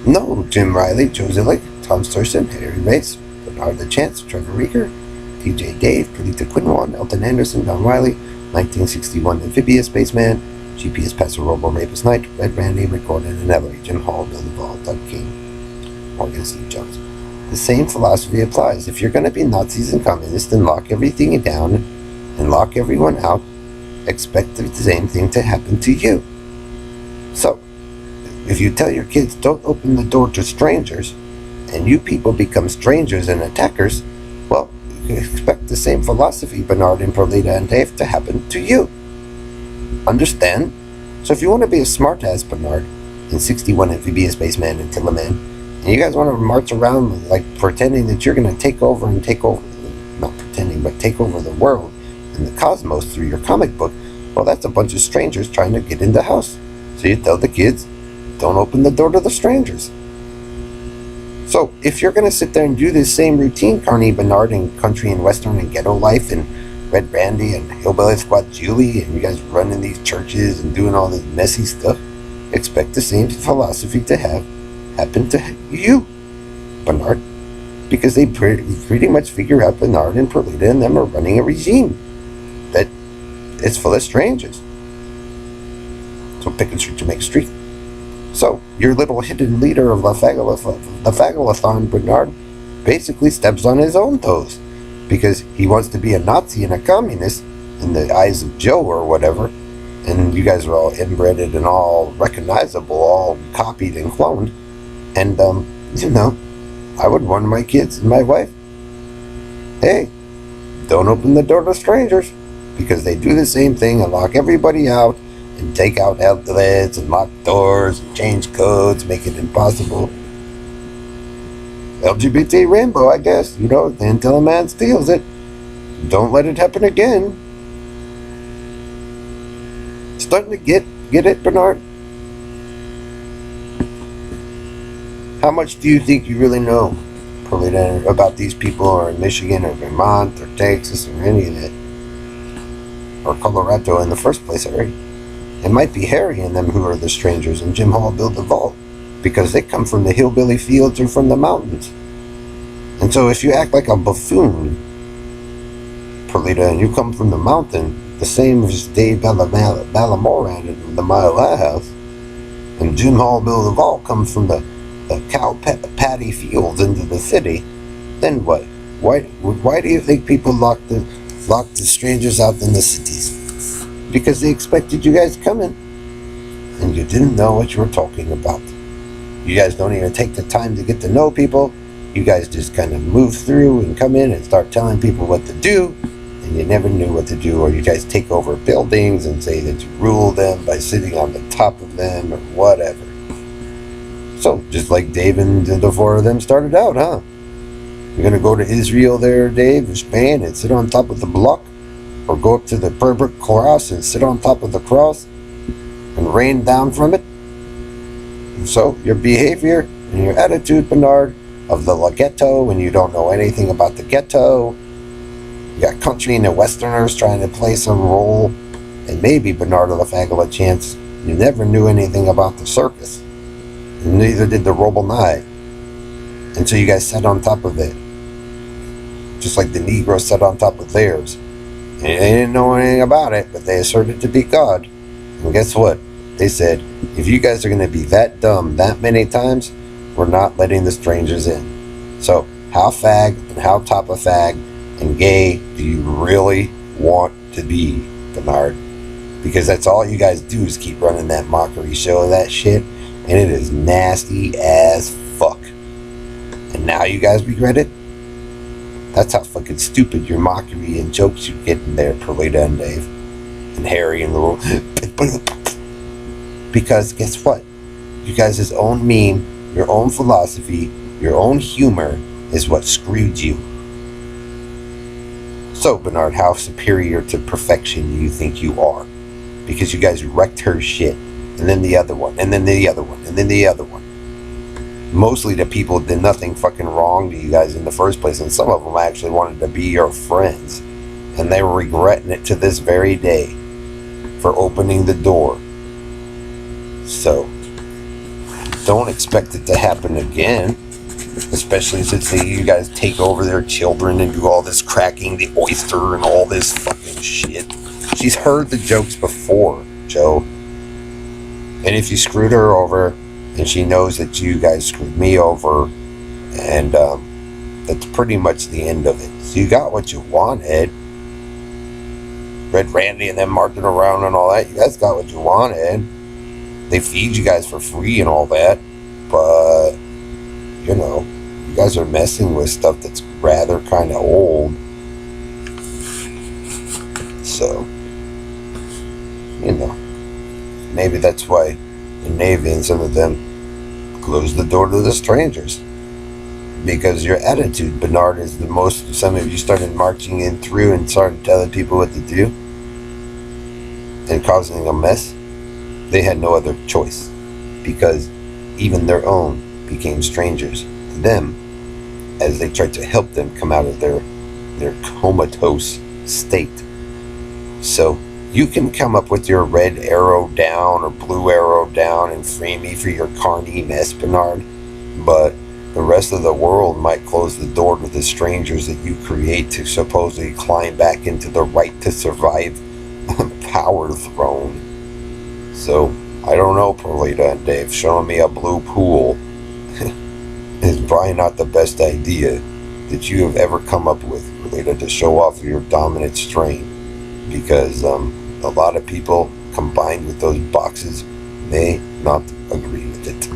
No, Jim Riley, Joe Zillick, Tom Sturson, Harry Race, Bernard the Chance, Trevor Rieger, TJ Dave, Kalita Quinwan, Elton Anderson, Don Riley, 1961 Amphibious Spaceman, GPS Passer Robo Rapist Knight, Red Randy, Rick Gordon, and Ellery, Jim Hall, Bill Duvall, Doug King, Morgan Steve Jones. The same philosophy applies. If you're going to be Nazis and communists, then lock everything down and lock everyone out. Expect the same thing to happen to you. So, if you tell your kids don't open the door to strangers, and you people become strangers and attackers, well, you can expect the same philosophy, Bernard and Perlita and Dave, to happen to you. Understand? So if you want to be a smartass, Bernard, in 61 Amphibious Spaceman and Tillerman, and you guys want to march around like pretending that you're going to take over, not pretending, but take over the world and the cosmos through your comic book, well, that's a bunch of strangers trying to get in the house. So you tell the kids, don't open the door to the strangers. So if you're going to sit there and do this same routine, Carney Bernard and Country and Western and Ghetto Life and Red Brandy and Hillbilly Squad Julie, and you guys running these churches and doing all this messy stuff, expect the same philosophy to happen to you, Bernard. Because they pretty much figure out Bernard and Perlita and them are running a regime that is full of strangers. So pick a street to make a street. So your little hidden leader of the Fagalathon, Bernard, basically steps on his own toes because he wants to be a Nazi and a communist in the eyes of Joe or whatever, and you guys are all inbred and all recognizable, all copied and cloned, and I would warn my kids and my wife, hey, don't open the door to strangers, because they do the same thing and lock everybody out and take out outlets and lock doors and change codes, make it impossible. LGBT Rainbow, I guess, until a man steals it. Don't let it happen again. Starting to get it, Bernard? How much do you think you really know, Perlita, about these people, or in Michigan or Vermont or Texas or any of that? Or Colorado in the first place, Harry? It might be Harry and them who are the strangers, and Jim Hall built the vault, because they come from the hillbilly fields or from the mountains. And so if you act like a buffoon, Perlita, and you come from the mountain, the same as Dave Ballamoran in the Mile High House, and Jim Hall built the vault comes from the cow patty fields into the city, then what? Why do you think people lock the strangers out in the cities? Because they expected you guys coming, and you didn't know what you were talking about. You guys don't even take the time to get to know people. You guys just kind of move through and come in and start telling people what to do, and you never knew what to do, or you guys take over buildings and say that you rule them by sitting on the top of them or whatever. So, just like Dave and the four of them started out, huh? You're going to go to Israel there, Dave, or Spain, and sit on top of the block? Or go up to the Purbrick cross and sit on top of the cross and rain down from it? And so, your behavior and your attitude, Bernard, of the ghetto, when you don't know anything about the ghetto, you got Country and the Westerners trying to play some role, and maybe Bernard of the Fagala Chance, you never knew anything about the circus, and neither did the Roble Knight, and so you guys sat on top of it, just like the Negroes sat on top of theirs. And they didn't know anything about it, but they asserted to be God. And guess what? They said, if you guys are going to be that dumb that many times, we're not letting the strangers in. So, how fag and how top of fag and gay do you really want to be, Bernard? Because that's all you guys do is keep running that mockery show of that shit, and it is nasty as fuck. And now you guys regret it? That's how fucking stupid your mockery and jokes you get in there, Perlita and Dave. And Harry and the little... Because guess what? You guys' own meme, your own philosophy, your own humor is what screwed you. So, Bernard, how superior to perfection do you think you are? Because you guys wrecked her shit. And then the other one. And then the other one. And then the other one. Mostly the people did nothing fucking wrong to you guys in the first place, and some of them actually wanted to be your friends, and they were regretting it to this very day for opening the door. So don't expect it to happen again. Especially since you guys take over their children and do all this cracking the oyster and all this fucking shit. She's heard the jokes before, Joe. And if you screwed her over, and she knows that you guys screwed me over, and that's pretty much the end of it. So you got what you wanted. Red Randy and them marching around and all that. You guys got what you wanted. They feed you guys for free and all that. But, you know, you guys are messing with stuff that's rather kind of old. So, you know, maybe that's why the Navy and some of them closed the door to the strangers. Because your attitude, Bernard, is the most. Some of you started marching in through and started telling people what to do and causing a mess. They had no other choice, because even their own became strangers to them as they tried to help them come out of their comatose state. So you can come up with your red arrow down or blue arrow down and free me for your carny mess, Bernard, but the rest of the world might close the door to the strangers that you create to supposedly climb back into the right to survive power throne. So, I don't know, Perlita and Dave. Showing me a blue pool is probably not the best idea that you have ever come up with, Perlita, to show off your dominant strain. Because a lot of people combined with those boxes may not agree with it.